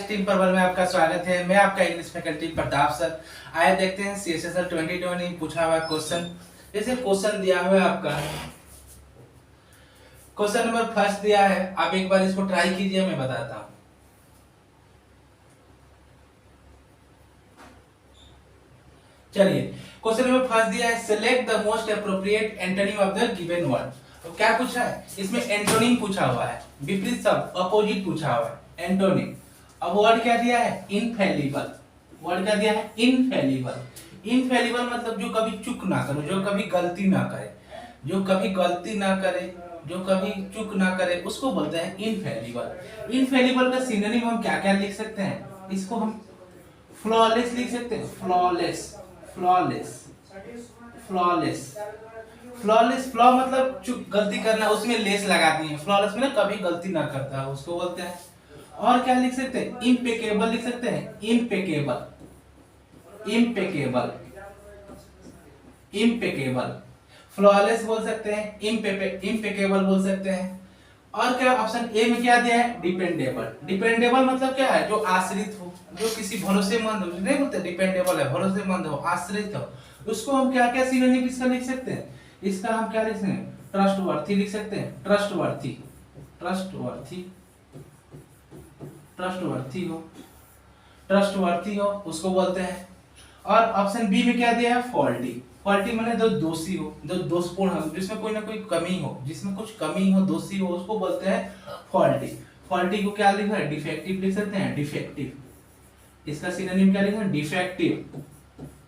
English team परवल में आपका स्वागत है। मैं आपका इंग्लिश फैकल्टी प्रताप सर। आइए देखते हैं सीएसएसएल 2020 पूछा हुआ क्वेश्चन। जैसे क्वेश्चन दिया हुआ है आपका, क्वेश्चन नंबर फर्स्ट दिया है। आप एक बार इसको ट्राई कीजिए, मैं बताता हूँ। चलिए, क्वेश्चन नंबर फर्स्ट दिया है, select the most appropriate antonym of the given word. तो क्या पूछा है इसमें? एंटोनिम पूछा हुआ है, विपरीत शब्द, अपोजिट पूछा हुआ है, एंटोनिम। अब वर्ड क्या दिया है? इनफेलिबल। वर्ड क्या दिया है? इनफेलिबल। इनफेलिबल मतलब जो कभी चूक ना करे, जो कभी गलती ना करे, जो कभी गलती ना करे, जो कभी चूक ना करे, उसको बोलते हैं इनफेलिबल। इनफेलिबल का सिनोनिम हम क्या क्या लिख सकते हैं? इसको हम फ्लॉलेस लिख सकते हैं। Flawless, flawless, flawless, flawless. Flaw मतलब चूक, गलती करना, उसमें लेस लगा दी है। फ्लॉलेस में ना कभी गलती ना करता है, उसको बोलते हैं। और क्या लिख सकते हैं? इम्पेकेबल लिख सकते हैं। Impeccable, impeccable, impeccable. फ्लॉलेस बोल सकते हैं, इम्पेकेबल बोल सकते हैं। और क्या ऑप्शन ए में क्या दिया है? डिपेंडेबल। डिपेंडेबल मतलब क्या है? जो आश्रित हो, जो किसी भरोसेमंद हो, नहीं बोलते डिपेंडेबल है, भरोसेमंद हो, आश्रित हो, उसको हम क्या क्या सिनोनिम इसका लिख सकते हैं? इसका हम क्या लिख सकते हैं? ट्रस्टवर्थी लिख सकते हैं। ट्रस्टवर्थी, ट्रस्टवर्थी, ट्रस्टवर्थी हो, ट्रस्टवर्थी हो, उसको बोलते हैं। और ऑप्शन बी में क्या दिया है? फॉल्टी। फॉल्टी माने जो दोषी हो, जो दोषपूर्ण हो, जिसमें कोई ना कोई कमी हो, जिसमें कुछ कमी हो, दोषी हो, उसको बोलते हैं फॉल्टी। फॉल्टी को क्या लिखा है? डिफेक्टिव लिख सकते हैं। डिफेक्टिव। इसका सिनोनिम क्या लिखा है? डिफेक्टिव।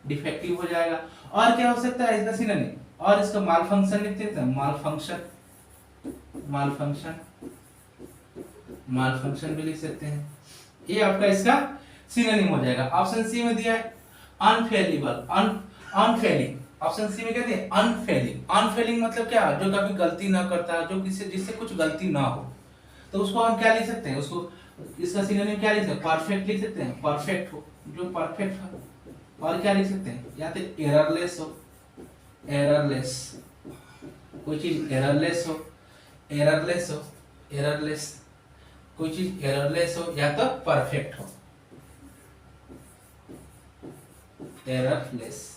डिफेक्टिव हो जाएगा। और क्या हो सकता है इसका सिनोनिम? और इसका माल फंक्शन लिख देते हैं। माल फंक्शन, माल फंक्शन, माल फंक्शन भी लिख सकते हैं। ये आपका इसका सिनोनिम हो जाएगा। ऑप्शन सी में दिया है अनफेलिबल, अनफेलिंग। ऑप्शन सी में क्या दिया? अनफेलिंग। अनफेलिंग मतलब क्या? जो कभी गलती ना करता, जो किसी जिससे कुछ गलती ना हो, तो उसको हम क्या लिख सकते हैं? उसको, इसका सिनोनिम क्या लिख सकते हैं? परफेक्ट लिख सकते हैं। परफेक्ट हो, जो परफेक्ट हो। और क्या लिख सकते हैं? या तो एररलेस हो, एररलेस, कोई चीज एररलेस हो, एररलेस हो, एररलेस, कोई चीज एररलेस हो, या तो परफेक्ट हो, एररलेस,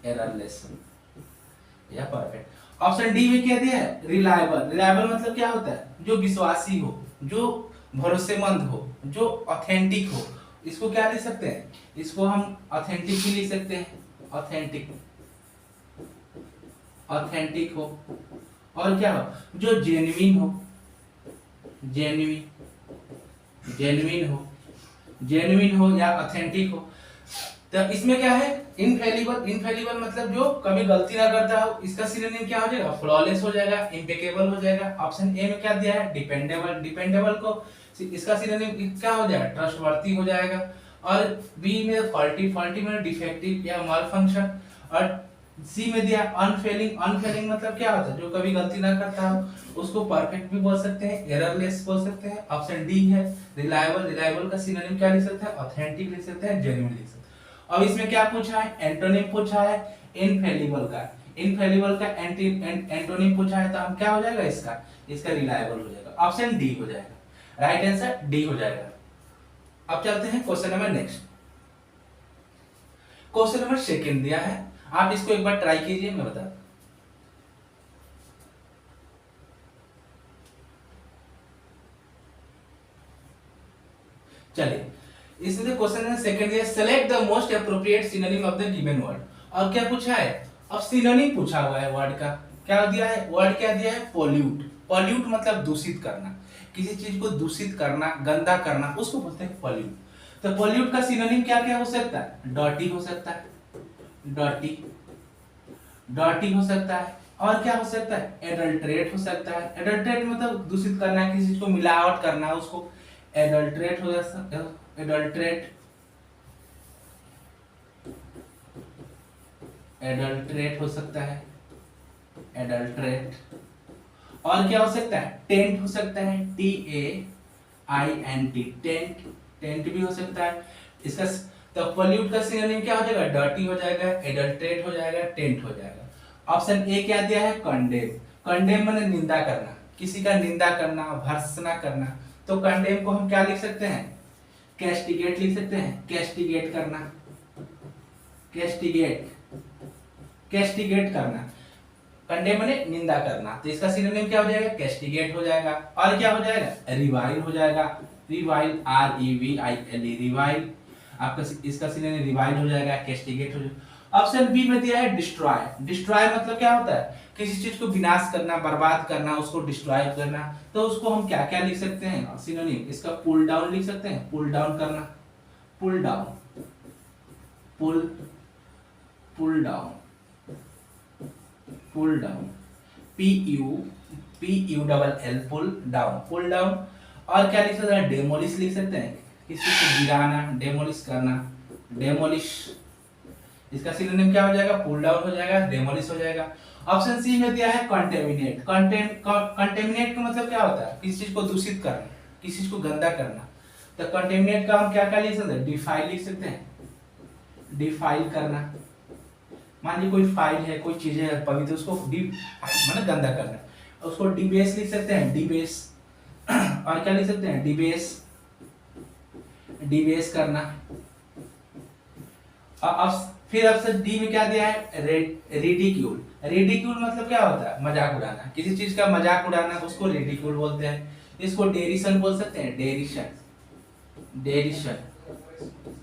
एररलेस या परफेक्ट। ऑप्शन डी में क्या दिया है? रिलायबल। रिलायबल मतलब क्या होता है? जो विश्वासी हो, जो भरोसेमंद हो, जो ऑथेंटिक हो। इसको क्या लिख सकते हैं? इसको हम ऑथेंटिक भी लिख सकते हैं। ऑथेंटिक, ऑथेंटिक हो। और क्या हो? जो जेन्युइन हो, जेन्युइन, जेन्युइन हो, जेन्युइन हो या ऑथेंटिक हो। तो इसमें क्या है? इनफेलिबल। इनफेलिबल मतलब जो कभी गलती ना करता हो। इसका सिनोनिम क्या हो जाएगा? फ्लॉलेस हो जाएगा, इम्पेकेबल हो जाएगा। ऑप्शन ए में क्या दिया है? डिपेंडेबल। डिपेंडेबल को इसका सिनोनिम क्या हो जाएगा? ट्रस्टवर्थी हो जाएगा। और बी में फॉल्टी, फॉल्टी में डिफेक्टिव या माल फंक्शन। और सी में दिया अनफेलिंग। अनफेलिंग मतलब क्या होता है? जो कभी गलती ना करता हो, उसको परफेक्ट भी बोल सकते हैं, एररलेस बोल सकते हैं। ऑप्शन डी है रिलायबल। रिलायबल का सिनोनिम क्या लिख सकते हैं? ऑथेंटिक लिख सकते हैं, जेन्युइन लिख सकते हैं। अब इसमें क्या पूछा है? एंटोनिम पूछा है इनफेलिबल का। इनफेलिबल का एंटोनिम पूछा है, तो हम क्या हो जाएगा इसका? इसका रिलायबल हो जाएगा। ऑप्शन डी हो जाएगा। राइट आंसर डी हो जाएगा। अब चलते हैं question number next. Question number second दिया है, आप इसको एक बार ट्राई कीजिए, मैं बता। चलिए, इसमें क्वेश्चन नंबर सेकंड दिया, select the most appropriate synonym of the given word. और क्या पूछा है? अब सिनोनिम पूछा हुआ है वर्ड का। क्या दिया है? वर्ड क्या दिया है? पोल्यूट। पोल्यूट मतलब दूषित करना, किसी चीज को दूषित करना, गंदा करना, उसको बोलते हैं पोल्यूट। तो पोल्यूट का सिनोनिम क्या क्या हो सकता है? डर्टी हो सकता है, डर्टी, डर्टी हो सकता है। और क्या हो सकता है? एडल्ट्रेट हो सकता है। एडल्ट्रेट मतलब दूषित करना, किसी चीज को मिलावट करना, उसको एडल्ट्रेट हो सकता है। एडल्ट्रेट, एडल्ट्रेट हो सकता है, एडल्ट्रेट। और क्या हो सकता है? टेंट हो सकता है, TAINT, टेंट, टेंट भी हो सकता है। इसका तो पोल्यूट का सिनोनिम क्या हो जाएगा? डर्टी हो जाएगा, एडल्ट्रेट हो जाएगा, टेंट हो जाएगा। ऑप्शन ए क्या दिया है? कंडेम। कंडेम माने निंदा करना, किसी का निंदा करना, भर्त्सना करना। तो कंडेम को हम क्या लिख सकते हैं? कैस्टिगेट लिख सकते हैं, कैस्टिगेट करना, कैस्टिगेट, कैस्टिगेट करना, कंडेम माने निंदा करना, तो इसका सिनोनिम क्या हो जाएगा, कैस्टिगेट हो जाएगा। और क्या हो जाएगा, रिवाइल हो जाएगा, रिवाइल, REVILE, रिवाइल, आपका इसका सिनोनिम रिवाइल हो जाएगा, कैस्टिगेट हो जाएगा। ऑप्शन बी में दिया है डिस्ट्रॉय। डिस्ट्रॉय मतलब क्या होता है, किसी चीज को विनाश करना, बर्बाद करना, उसको डिस्ट्रॉय करना, तो उसको हम क्या क्या लिख सकते हैं सिनोनिम, इसका पुल डाउन लिख सकते हैं, पुल डाउन करना, pull down, pull, pull down, pull down, PULL, pull down, pull down. और क्या लिख सकते हैं, डेमोलिश लिख सकते हैं, किसी को गिराना, डेमोलिश करना, डेमोलिश, इसका सिनोनिम क्या हो जाएगा, पुल डाउन हो जाएगा, डेमोलिश हो जाएगा। ऑप्शन सी में दिया है कंटेमिनेट। कंटेमिनेट का मतलब क्या होता है, किसी चीज को दूषित करना, किसी चीज को गंदा करना, तो कंटेमिनेट का हम क्या क्या लिख सकते हैं, डिफाइल लिख सकते हैं, डिफाइल करना। मान लीजिए कोई फाइल है, कोई चीज है पवित्र, उसको मतलब गंदा करना, उसको डिबेस लिख सकते हैं, डिबेस। और क्या लिख सकते हैं, डिबेस, डिबेस करना। अब फिर ऑप्शन डी में क्या दिया है, रिडिक्यूल। रिडिक्यूल मतलब क्या होता है, मजाक उड़ाना, किसी चीज का मजाक उड़ाना, उसको रिडिक्यूल बोलते हैं। इसको डेरिशन बोल सकते हैं, डेरिशन, डेरिशन,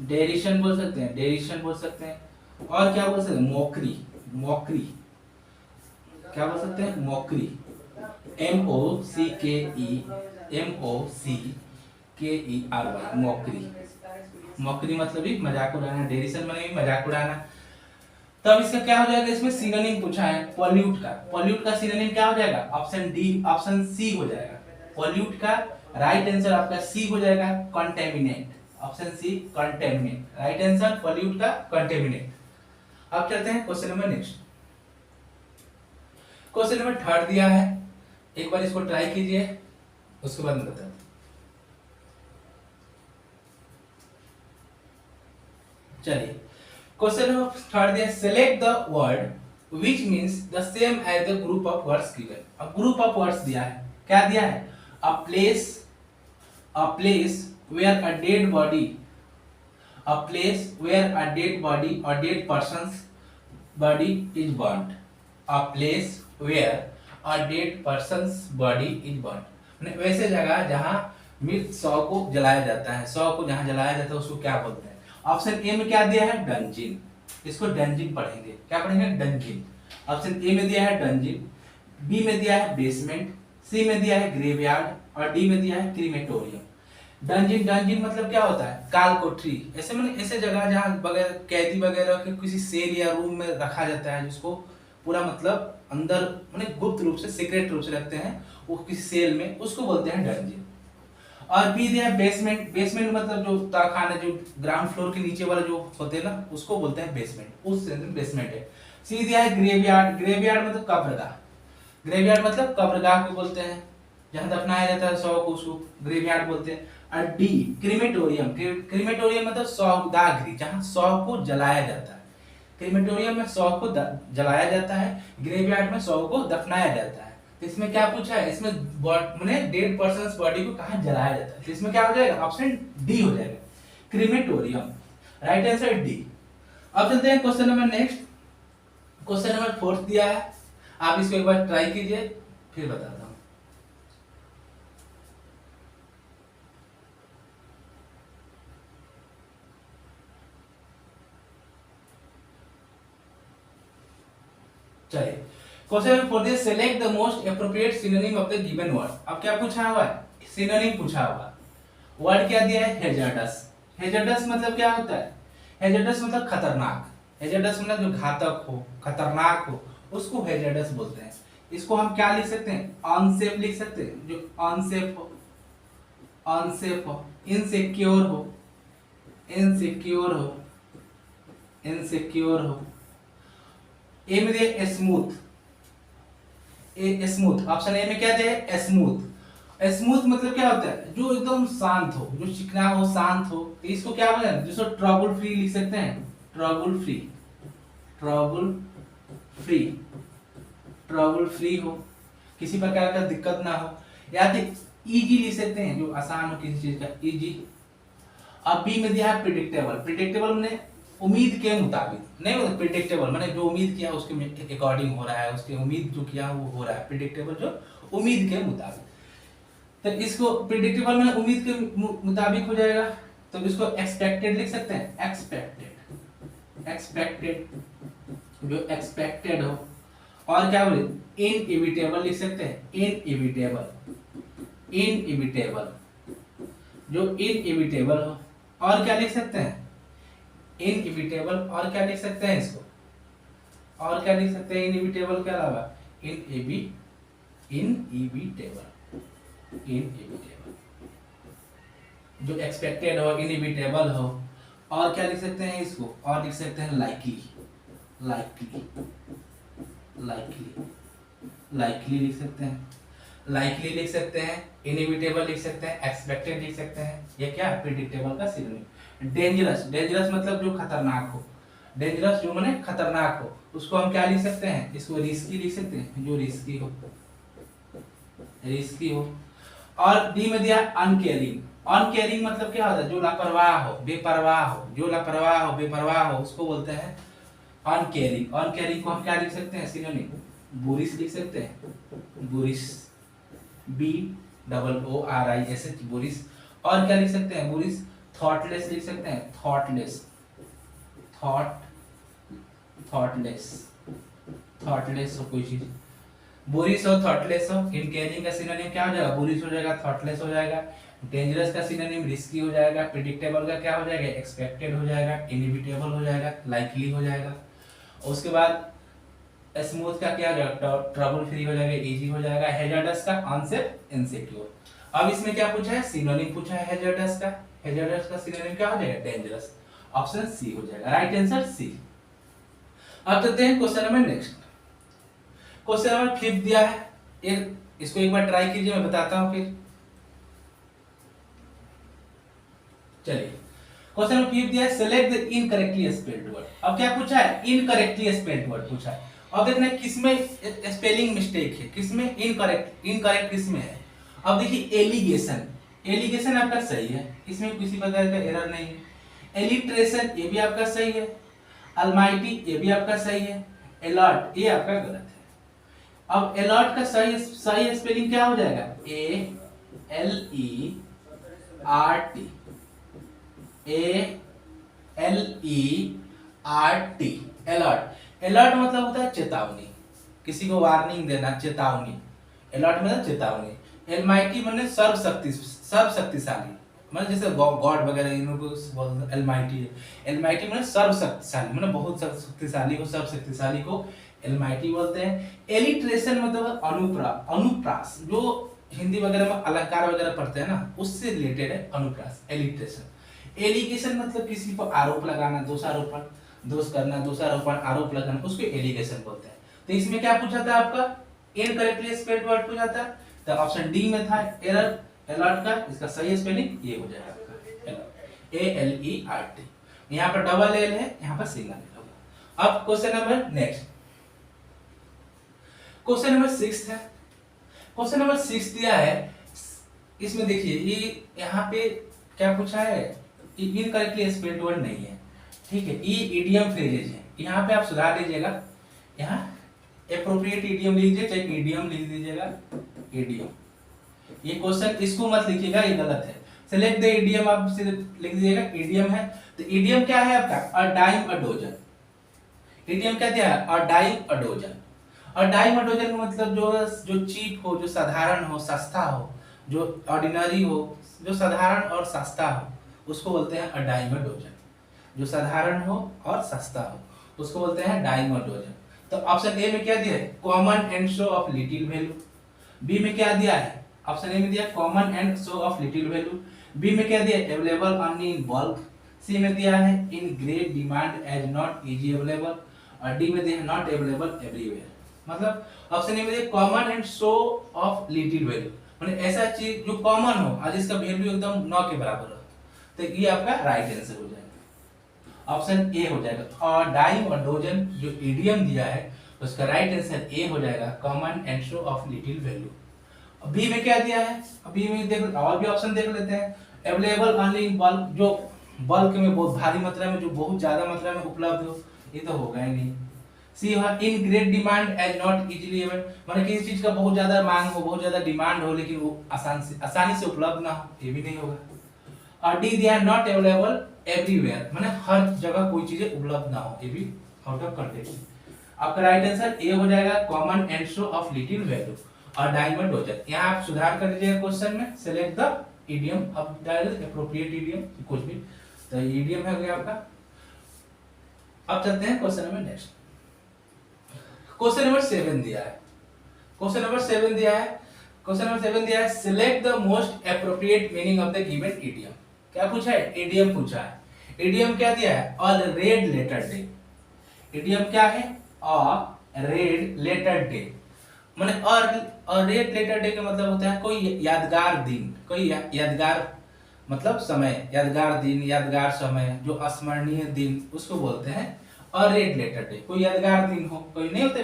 डेरिशन बोल सकते हैं, डेरिशन बोल सकते हैं। और क्या बोल सकते हैं, मोकरी, मोकरी, क्या बोल सकते हैं, मोकरी, MOCKERY, मोकरी। मोकरी मतलब भी मजाक उड़ाना, डेरिशन मतलब भी मजाक उड़ाना। तो अब इसका क्या हो जाएगा, इसमें सिनोनिम पूछा है पॉल्यूट का। पॉल्यूट का सिनोनिम क्या हो जाएगा, ऑप्शन डी, ऑप्शन सी हो जाएगा। पॉल्यूट का राइट आंसर आपका सी हो जाएगा, contaminate, option C, contaminate, right answer pollute का कंटेमिनेट। अब चलते हैं question number next. Question number third दिया है, एक बार इसको ट्राई कीजिए, उसके बाद मैं बताता हूं। चलिए, क्वेश्चन नंबर थर्ड दिया, select the word which means the same as the group of words given. अब ग्रुप ऑफ वर्ड्स दिया है, क्या दिया है, a place where a dead body, a place where a dead body और dead person's body is burned, a place where a dead person's body is burned, वैसे जगह जहां मृत शव को जलाया जाता है, शव को जहां जलाया जाता है उसको क्या बोलते हैं। ऑप्शन ए में क्या दिया है, डंजिन, इसको डंजिन पढ़ेंगे, क्या पढ़ेंगे, डंजिन। ऑप्शन ए में दिया है डंजिन, बी में दिया है बेसमेंट, सी में दिया है ग्रेवयार्ड और डी में दिया है क्रीमेटोरियम। डंजिन, डंजिन मतलब क्या होता है, काल कोठरी, ऐसे मतलब ऐसे जगह जहाँ वगैरह कैदी वगैरह के किसी सेल या रूम में रखा जाता है, जिसको पूरा मतलब अंदर मतलब गुप्त रूप से, सीक्रेट रूप से रखते हैं, वो किसी सेल में, उसको बोलते हैं डंजिन। और बी दिया है बेसमेंट। बेसमेंट मतलब जो तहखाना, जो ग्राउंड फ्लोर के नीचे वाला जो होते हैं ना, उसको बोलते हैं बेसमेंट, उस सेंस में बेसमेंट है। सी दिया है ग्रेवयार्ड। ग्रेवयार्ड मतलब कब्रगाह, ग्रेवयार्ड मतलब कब्रगाह को बोलते हैं, जहां दफनाया जाता है शव को, उसको ग्रेवयार्ड बोलते हैं। और डी क्रीमेटोरियम। क्रीमेटोरियम मतलब शवदाह गृह, जहां शव को जलाया जाता है। क्रीमेटोरियम में शव को जलाया जाता है, ग्रेवयार्ड में शव को दफनाया जाता है। तो इसमें क्या पूछा है, इसमें माने डेड पर्सन्स बॉडी को कहां जलाया जाता है, तो इसमें क्या हो जाएगा, ऑप्शन डी हो जाएगा, क्रीमेटोरियम, राइट आंसर डी। अब चलते हैं question number next. Question number fourth दिया है, आप इसको एक बार ट्राई कीजिए, फिर बताता हूं। चलिए, क्वेश्चन नंबर फोर्थ दिया, select the most appropriate synonym of the given word. अब क्या पूछा हुआ है, सिनोनिम पूछा हुआ। वर्ड क्या दिया है, हेजर्डस। हेजर्डस मतलब क्या होता है, हेजर्डस मतलब खतरनाक, हेजर्डस मतलब जो घातक हो, खतरनाक हो, उसको हेजर्डस बोलते हैं। इसको हम क्या लिख सकते हैं, अनसेफ लिख सकते हैं, जो अनसेफ हो, अनसेफ हो, इनसिक्योर हो, इनसिक्योर हो, इनसिक्योर हो। ए में दिया smooth, a smooth, option A में क्या दिया, स्मूथ। स्मूथ मतलब क्या होता है, जो एकदम शांत हो, जो चिकना हो, शांत हो, तो इसको क्या बोलते हैं, जिसको ट्रबल फ्री लिख सकते हैं, trouble free, trouble free, trouble free हो, किसी प्रकार का दिक्कत ना हो। या तो इजी लिख सकते हैं, जो आसान हो किसी चीज का, इजी। अब बी में दिया है प्रिडिक्टेबल, प्रिडिक्टेबल मैंने उम्मीद के मुताबिक, नहीं मतलब प्रिडिक्टेबल मैंने जो उम्मीद किया उसके अकॉर्डिंग हो रहा है, उसकी उम्मीद जो किया वो हो रहा है, प्रिडिक्टेबल जो उम्मीद के मुताबिक। तो इसको प्रिडिक्टेबल में उम्मीद के मुताबिक हो जाएगा, तो इसको एक्सपेक्टेड लिख सकते हैं, एक्सपेक्टेड, एक्सपेक्टेड जो एक्सपेक्टेड हो। और क्या बोले इनएविटेबल लिख सकते हैं, इनएविटेबल, इनएविटेबल जो इनएविटेबल हो। और क्या लिख सकते हैं इनएविटेबल, और क्या लिख सकते हैं इसको, और क्या लिख सकते हैं इनएविटेबल के अलावा, इनएविटेबल, इनएविटेबल जो एक्सपेक्टेड हो, इनएविटेबल हो। और क्या लिख सकते हैं इसको, और लिख सकते हैं लाइकली, लाइकली, लाइकली, लाइकली लिख सकते हैं, लाइकली लिख सकते हैं, इनएविटेबल लिख सकते हैं, एक्सपेक्टेड लिख सकते हैं। ये क्या है प्रिडिक्टेबल का सिनोनिम। डेंजरस, डेंजरस मतलब जो खतरनाक हो, डेंजरस जो माने खतरनाक हो, उसको हम क्या लिख सकते हैं, इसको रिस्की लिख सकते हैं, जो रिस्की हो, रिस्की हो। और डी में दिया अनकेयरिंग, अनकेयरिंग मतलब क्या होता है, जो लापरवाह हो, बेपरवाह हो, जो लापरवाह हो, बेपरवाह हो, उसको बोलते हैं अनकेयरिंग। अनकेयरिंग को हम क्या लिख सकते हैं सिनोनिम, बुरिश लिख सकते हैं, बुरिश, BOORISH, बुरिश। और क्या लिख सकते हैं बुरिश, थॉटलेस लिख सकते हैं, थॉटलेस, थॉटलेस, थॉटलेस हो कोई चीज, बुरिश हो, थॉटलेस हो। इनकेयरिंग का सिनोनिम क्या हो जाएगा, बुरिश हो जाएगा, थॉटलेस हो जाएगा। डेंजरस का सिनोनिम रिस्की हो जाएगा। प्रिडिक्टेबल का क्या हो जाएगा, एक्सपेक्टेड हो जाएगा, इनएविटेबल हो जाएगा, लाइकली हो जाएगा। उसके बाद स्मूथ का क्या हो जाएगा, ट्रबल फ्री हो जाएगा, इजी हो जाएगा। हैजार्डस का अनसेफ, इनसिक्योर। अब इसमें क्या पूछा है, सिनोनिम पूछा है हैजार्डस का, हैजार्डस का सिनोनिम क्या हो जाएगा, डेंजरस। ऑप्शन सी हो जाएगा, राइट आंसर सी। अब चलते हैं question number next. Question number 5 दिया है, इसको एक बार ट्राई कीजिए, मैं बताता हूं फिर। चलिए क्वेश्चन नंबर 5 दिया है, select the incorrectly spelled word. अब क्या पूछा है, इनकरेक्टली स्पेल्ड वर्ड पूछा है। अब देखना किसमें स्पेलिंग मिस्टेक है, किसमें इनकरेक्ट, इनकरेक्ट किसमें है। अब देखिए एलिगेशन, एलिगेशन आपका सही है, इसमें किसी प्रकार का एरर नहीं है। एलिट्रेशन ये भी आपका सही है। अलमाइटी ये भी आपका सही है। अलर्ट ये आपका गलत है। अब अलर्ट का सही सही स्पेलिंग क्या हो जाएगा, ALERT, ALERT, अलर्ट। अलर्ट मतलब होता है चेतावनी, किसी को वार्निंग देना, चेतावनी। अलर्ट मतलब चेतावनी। एलमाइटी मतलब सर्वशक्तिशाली, मतलब जैसे गॉड वगैरह इनको बोलते एलमाइटी है। एलमाइटी मतलब सर्वशक्तिशाली, मतलब बहुत शक्तिशाली को, सर्वशक्तिशाली को एलमाइटी बोलते हैं। एलिट्रेशन मतलब अनुप्रास, जो हिंदी वगैरह में अलंकार वगैरह पढ़ते हैं ना, उससे रिलेटेड है अनुप्रास, एलिट्रेशन। एलिगेशन मतलब किसी पर आरोप लगाना, दोषारोपण, दोष करना, दोषारोपण, आरोप लगाना, उसको एलिगेशन बोलते हैं। तो इसमें क्या पूछा था आपका, इनकरेक्टली स्पेल्ड वर्ड पूछा था, तो ऑप्शन डी में था एरर, अलर्ट का। इसका सही स्पेलिंग ये हो जाएगा आपका ALERT। यहाँ पर डबल एल है, यहाँ पर सिंगल एल होगा। अब question number next, question number 6 है। क्वेश्चन नंबर 6 दिया है, इसमें देखिए ये यहाँ पे क्या पूछा है, इनकरेक्टली स्पेल्ड वर्ड नहीं है, ठीक है। ये इडियम फ्रेजेज है, यहाँ पे आप सुधार दीजिएगा, यहाँ एप्रोप्रिएट इडियम लीजिए, चाहे इडियम लिख दीजिएगा, इडियम। ये क्वेश्चन इसको मत लिखिएगा, ये गलत है। सेलेक्ट द इडियम आप सिर्फ लिख दीजिएगा, इडियम है। तो इडियम क्या है आपका, a dime a dozen. Idiom क्या दिया है, a dime a dozen. A dime a dozen का मतलब जो चीप हो, जो साधारण हो, सस्ता हो, जो ऑर्डिनरी हो, जो साधारण और सस्ता हो, उसको बोलते हैं अ डाइम अ डोजन। जो साधारण हो और सस्ता हो, उसको बोलते हैं डाइम अ डोजन। तो ऑप्शन ए में क्या दिया है, common and show of little value. B में क्या दिया है, ऑप्शन ए में दिया common and show of little value. B में क्या दिया, available only in bulk. C में दिया है in great demand as not easy available. और डी में दिया है नॉट अवेलेबल एवरीवेयर। मतलब ऑप्शन ए में दिया common and show of little value, मतलब ऐसा चीज जो कॉमन हो और जिसका वैल्यू एकदम 9 के बराबर हो, तो ये आपका राइट आंसर हो जाएगा, ऑप्शन ए हो जाएगा। और डाइम और डोजन जो इडियम दिया है, उसका राइट आंसर ए हो जाएगा, common and show of little value. B में क्या दिया है, बी में देख और भी ऑप्शन देख लेते हैं। अवेलेबल ओनली इन बल्क, जो बल्क में बहुत भारी मात्रा में, जो बहुत ज्यादा मात्रा में उपलब्ध हो, ये तो होगा ही नहीं। सी है in great demand as not easily available, माने किसी चीज का बहुत ज्यादा मांग हो, बहुत ज्यादा डिमांड हो, लेकिन वो आसानी से उपलब्ध ना हो, ये भी नहीं होगा। और D they are not available everywhere, माने हर जगह कोई चीजें उपलब्ध ना हो, ये भी आउट ऑफ कंटेक्स्ट। आपका राइट आंसर ए हो जाएगा common and show of little value और डायमंड डोजर। यहाँ आप सुधार कर दीजिएगा क्वेश्चन में, सेलेक्ट द इडियम अब डायरेक्ट एप्रोप्रिएट इडियम कुछ भी, तो इडियम है गया आपका। अब चलते हैं question number next. Question number 7 दिया है, क्वेश्चन नंबर 7 दिया है, क्वेश्चन नंबर 7 दिया है select the most appropriate meaning of the given idiom. क्या पूछा है? इडियम पूछा है। इडियम क्या दिया है? अ रेड लेटर डे। इडियम क्या है? अ रेड लेटर डे, माने अ रेड लेटर डे का मतलब होता है कोई यादगार दिन, कोई यादगार मतलब समय, यादगार दिन, यादगार समय, जो अस्मरणीय दिन, उसको बोलते हैं अ रेड लेटर डे। कोई यादगार दिन हो, कोई नहीं होते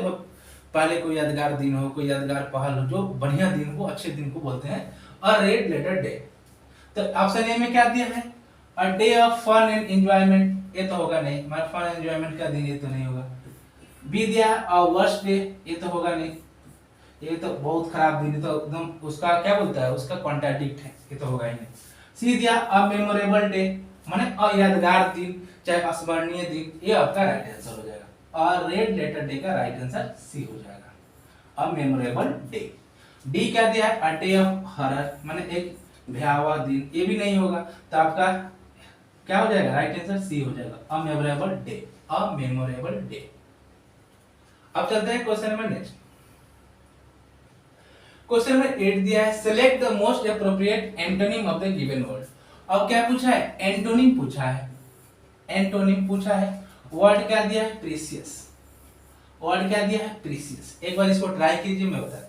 पहले कोई यादगार दिन हो, कोई यादगार पहल हो, जो बढ़िया दिन हो, अच्छे दिन को बोलते हैं अ रेड लेटर डे। तो ऑप्शन ए में क्या दिया है? A day of fun and enjoyment, ये तो होगा नहीं, हमारा फन एंजॉयमेंट का दिन ये तो नहीं होगा। बी दिया है अ वर्स्ट डे, ये तो होगा नहीं, ये तो बहुत खराब दिन है, तो एकदम उसका क्या बोलता है, उसका कॉन्ट्राडिक्ट है, ये तो होगा ही नहीं। सी दिया अ मेमोरेबल डे, माने अयादगार दिन, चाहे स्मरणीय दिन, ये आपका राइट आंसर हो जाएगा। अ रेड लेटर डे का राइट आंसर सी हो जाएगा, अ मेमोरेबल डे। डी क्या दिया है? अ डे ऑफ हॉरर, माने एक भयावह दिन, ये भी नहीं होगा, तो आपका क्या हो जाएगा? राइट आंसर सी हो जाएगा, अ मेमोरेबल डे, अ मेमोरेबल डे। अब चलते हैं question number next. Question number 8 दिया है select the most appropriate antonym of the given word. अब क्या पूछा है? एंटोनिम पूछा है, एंटोनिम पूछा है। वर्ड क्या दिया है? प्रीशियस। वर्ड क्या दिया है? प्रीशियस। एक बार इसको ट्राई कीजिए, मैं बताता हूं।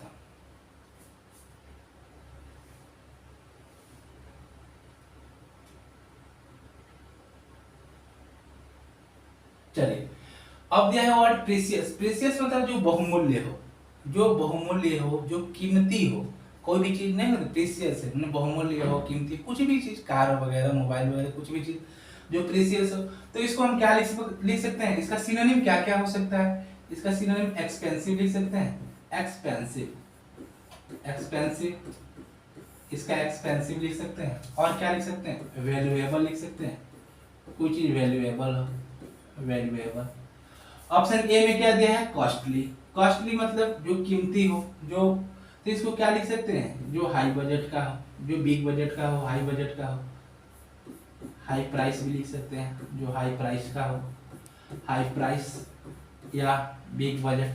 चलिए, अब दिया है वर्ड प्रीशियस। प्रीशियस मतलब जो बहुमूल्य हो, जो बहुमूल्य हो, जो कीमती हो, कोई भी चीज नहीं होती प्रीशियस है, मतलब बहुमूल्य हो, कीमती, कुछ भी चीज, कार वगैरह, मोबाइल वगैरह, कुछ भी चीज जो प्रीशियस हो, तो इसको हम क्या लिख सकते हैं? इसका सिनोनिम क्या क्या हो सकता है? इसका सिनोनिम एक्सपेंसिव लिख सकते हैं, एक्सपेंसिव, एक्सपेंसिव, इसका एक्सपेंसिव लिख सकते हैं। और क्या लिख सकते हैं? वैल्यूएबल लिख सकते हैं, कोई चीज वैल्यूएबल हो, वैल्यूएबल। ऑप्शन ए में क्या दिया है? कॉस्टली। कॉस्टली मतलब जो कीमती हो, जो, तो इसको क्या लिख सकते हैं? जो हाई बजट का हो, जो बिग बजट का हो, हाई बजट का हो, हाई प्राइस भी लिख सकते हैं, जो हाई प्राइस का हो, हाई प्राइस या बिग बजट,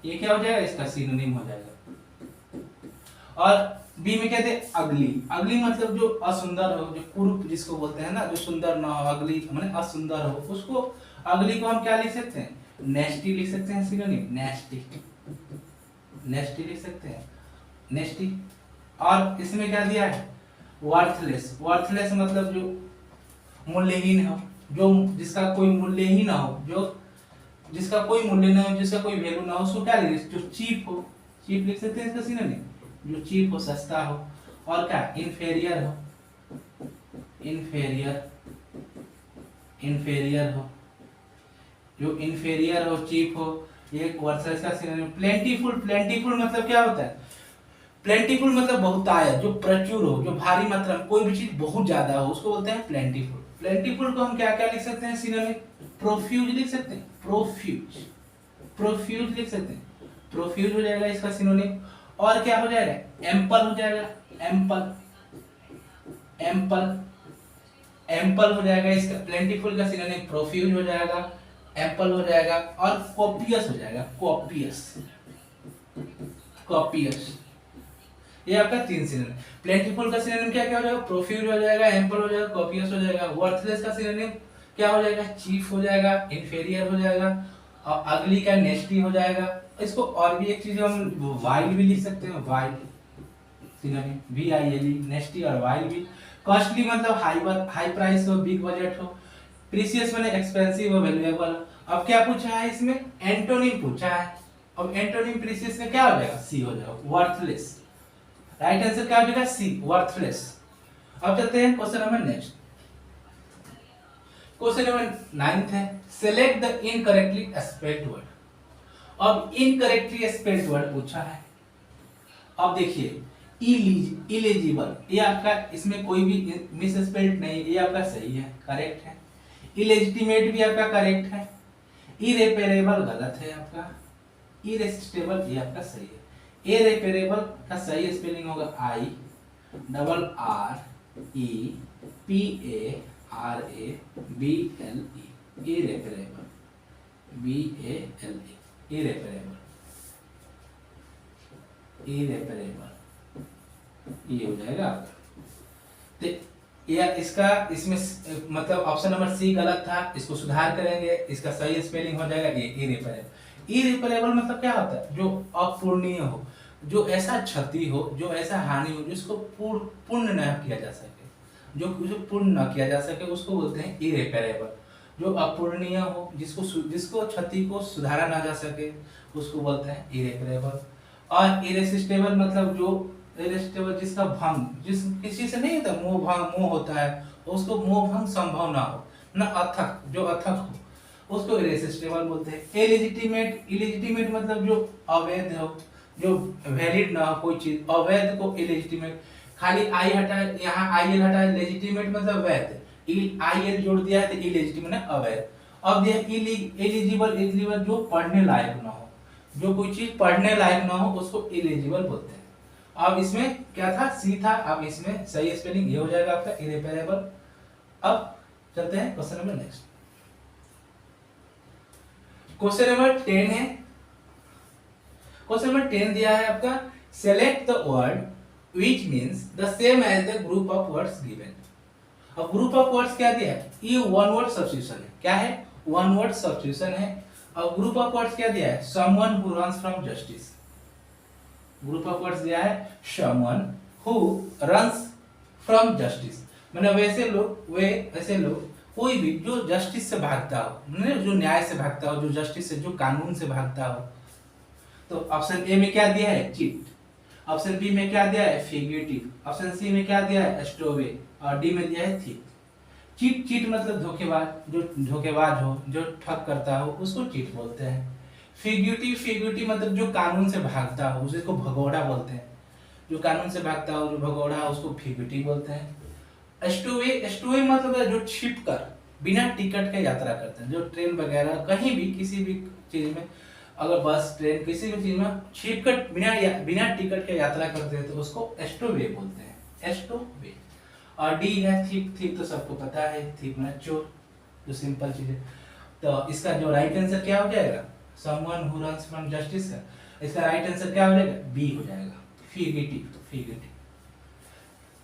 ये क्या हो जाएगा? इसका सिनोनिम हो जाएगा। और बी में कहते हैं अगली। अगली मतलब जो असुंदर हो, जो कुरूप जिसको बोलते हैं ना, जो सुंदर ना हो, अगली माने असुंदर हो, उसको अगली को हम क्या लिख सकते हैं? नेस्टी लिख सकते हैं, सिनोनिम नेस्टी, नेस्टी लिख सकते हैं, नेस्टी। और इसमें क्या दिया है? वर्थलेस। वर्थलेस मतलब जो मूल्यहीन हो, जो जिसका कोई मूल्य ही ना हो, जो जिसका कोई मूल्य ना हो, जिसका कोई वैल्यू ना हो, उसको क्या लिखेंगे? जो चीप हो, चीप लिख सकते हैं इसका सिनोनिम, जो चीप हो, सस्ता हो। और क्या? इंफेरियर हो, इंफेरियर, इंफेरियर हो, जो इंफेरियर हो, चीप हो, ये वर्सेस का सिनोनिम। प्लेंटीफुल। प्लेंटीफुल मतलब क्या होता है? प्लेंटीफुल मतलब बहुतायत, जो प्रचुर हो, जो भारी मात्रा में कोई भी चीज बहुत ज्यादा हो, उसको बोलते हैं प्लेंटीफुल। प्लेंटीफुल को हम क्या क्या लिख सकते हैं सिनोनिम? प्रोफ्यूज लिख सकते हैं, प्रोफ्यूज, प्रोफ्यूज लिख सकते हैं, प्रोफ्यूज हो जाएगा इसका सिनोनिम। और क्या हो जाएगा? एम्पल हो जाएगा, एम्पल, एम्पल, एम्पल हो जाएगा इसका। प्लेंटीफुल का सिनोनिम प्रोफ्यूज हो जाएगा, एम्पल हो जाएगा, और कॉपियस हो जाएगा, कॉपियस, कॉपियस। ये आपका 3 सिनोनिम। प्लेंटीफुल का सिनोनिम क्या क्या हो जाएगा? प्रोफ्यूज हो जाएगा, एम्पल हो जाएगा, कॉपियस हो जाएगा। वर्थलेस का सिनोनिम क्या हो जाएगा? चीप हो जाएगा, इंफीरियर हो जाएगा, और अगली का नेस्टी हो जाएगा। इसको और भी एक चीज हम वाइल भी लिख सकते हैं, वाइल सिनोनिम, VILE, नेस्टी और वाइल भी। कॉस्टली मतलब हाई प्राइस हो, बिग बजट हो। प्रीशियस माने एक्सपेंसिव हो, वैल्यूएबल। अब क्या पूछा है इसमें? एंटोनिम पूछा है। अब एंटोनिम प्रीशियस का क्या हो जाएगा? सी हो जाएगा, वर्थलेस। राइट आंसर क्या हो जाएगा सी, वर्थलेस। अब चलते हैं question number next. Question number 9 है, select the incorrectly spelled word. अब इनकरेक्टली स्पेल्ड वर्ड पूछा है। अब देखिए इलिजिबल, ये आपका इसमें कोई भी मिस स्पेल्ड नहीं, ये आपका सही है, करेक्ट है। इलेजिटिमेट भी आपका करेक्ट है। इरेपेरेबल गलत है आपका। इरेसिस्टेबल ये आपका सही है। इरेपेरेबल का सही स्पेलिंग होगा I double R E P A R A B L E, irreparable, B A L E, irreparable, irreparable, ये हो जाएगा आपका। तो या इसका इसमें मतलब ऑप्शन नंबर सी गलत था, इसको सुधार करेंगे, इसका सही स्पेलिंग हो जाएगा ये इरेपरेबल। इरेपरेबल मतलब क्या होता है, जो अपूर्णीय हो, जो ऐसा क्षति हो, जो ऐसा हानि हो जिसको पूर्ण न किया जा सके, जो पूर्ण न किया जा सके उसको बोलते हैं इरेपरेबल। जो अपूर्णीय हो, जिसको क्षति को सुधारा ना जा सके उसको बोलते हैं इरेपरेबल। और इरेसिस्टेबल मतलब जो इरेसिस्टेबल जिसका भंग, जिस किसी से नहीं होता, मोह भंग, मोह होता है, उसको मोह भंग संभव ना हो, ना अथक, जो अथक हो उसको इरेसिस्टेबल बोलते हैं। इलेजिटिमेट, इलेजिटिमेट मतलब जो अवैध हो, जो वैलिड ना हो कोई चीज, अवैध को इलेजिटिमेट। खाली आई हटा, यहाँ आईएल हटा, लेजिटिमेट मतलब वैध, आईएल जोड़ दिया है तो इलेजिटिमेट है अवैध। अब ये एलिजिबल, एलिजिबल जो पढ़ने लायक ना हो, जो कोई चीज पढ़ने लायक ना हो उसको इलिजिबल बोलते हैं। अब इसमें क्या था, सी था, अब इसमें सही स्पेलिंग ये हो जाएगा आपका इरेपेरेबल। अब चलते हैं question number next. Question number 10 है। क्वेश्चन नंबर 10 दिया है आपका, select the word which means the same as the group of words given. अब ग्रुप ऑफ वर्ड्स क्या दिया है, ये वन वर्ड सब्स्टिट्यूशन है। क्या है, वन वर्ड सब्स्टिट्यूशन है। अब ग्रुप ऑफ वर्ड्स क्या दिया है, someone who runs from justice. Group of words दिया है someone who runs from justice, मतलब वैसे लोग कोई भी जो जस्टिस से भागता हो, मतलब जो न्याय से भागता हो, जो जस्टिस से, जो कानून से भागता हो। तो ऑप्शन ए में क्या दिया है, चीट। ऑप्शन बी में क्या दिया है, फिगेटिव। ऑप्शन सी में क्या दिया है, स्टोवे। और डी में दिया है थीफ। चीट, चीट मतलब धोखेबाज, जो धोखेबाज हो, जो ठग करता हो उसको चीट बोलते हैं। फिगेटिव, फिगेटिव मतलब जो कानून से भागता हो उसको भगोड़ा बोलते हैं। जो कानून से भागता हो, जो भगोड़ा हो उसको फिगेटिव बोलते हैं। स्टोवे, स्टोवे मतलब जो छिप कर बिना टिकट के यात्रा करते हैं, जो ट्रेन वगैरह कहीं भी किसी भी चीज में, अगर बस ट्रेन किसी भी चीज में छिप कर बिना टिकट के यात्रा करते हैं तो उसको स्टोवे बोलते हैं, स्टोवे। और डी है थीप, थीप तो सबको पता है, थीप मतलब चोर, जो सिंपल चीज है। तो इसका जो राइट आंसर क्या हो जाएगा, someone who runs from justice का इसका राइट आंसर क्या हो जाएगा, बी हो जाएगा, फिगेटिव। तो फिगेटिव।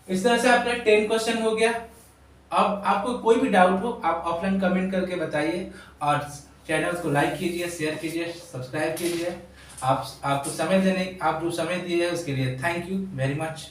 इस तरह से आपका 10 क्वेश्चन हो गया। अब आपको कोई भी डाउट हो आप ऑफलाइन कमेंट करके बताइए, और चैनल को लाइक कीजिए, शेयर कीजिए, सब्सक्राइब कीजिए। आप जो समय दिए हैं उसके लिए थैंक यू वेरी मच।